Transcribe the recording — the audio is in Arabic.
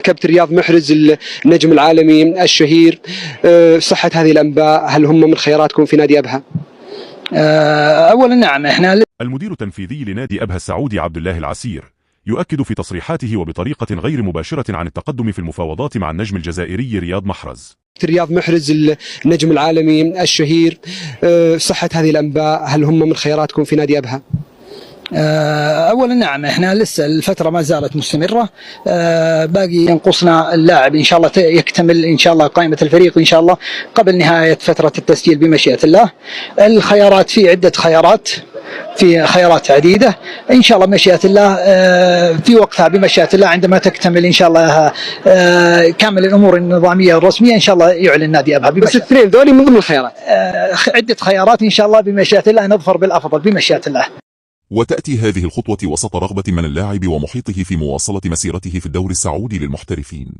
كابتن رياض محرز النجم العالمي الشهير، صحة هذه الأنباء، هل هم من خياراتكم في نادي أبها؟ أولا نعم، احنا المدير التنفيذي لنادي أبها السعودي عبد الله العسير يؤكد في تصريحاته وبطريقة غير مباشرة عن التقدم في المفاوضات مع النجم الجزائري رياض محرز. رياض محرز النجم العالمي الشهير، صحة هذه الأنباء، هل هم من خياراتكم في نادي أبها؟ أولا نعم، احنا لسه الفترة ما زالت مستمرة، باقي ينقصنا اللاعب إن شاء الله يكتمل إن شاء الله قائمة الفريق إن شاء الله قبل نهاية فترة التسجيل بمشيئة الله. الخيارات في عدة خيارات، في خيارات عديدة إن شاء الله بمشيئة الله، في وقتها بمشيئة الله عندما تكتمل إن شاء الله كامل الأمور النظامية والرسمية إن شاء الله يعلن نادي أبها. بس الاثنين ذولي من ضمن الخيارات، عدة خيارات إن شاء الله بمشيئة الله نظفر بالأفضل بمشيئة الله. وتأتي هذه الخطوة وسط رغبة من اللاعب ومحيطه في مواصلة مسيرته في الدوري السعودي للمحترفين.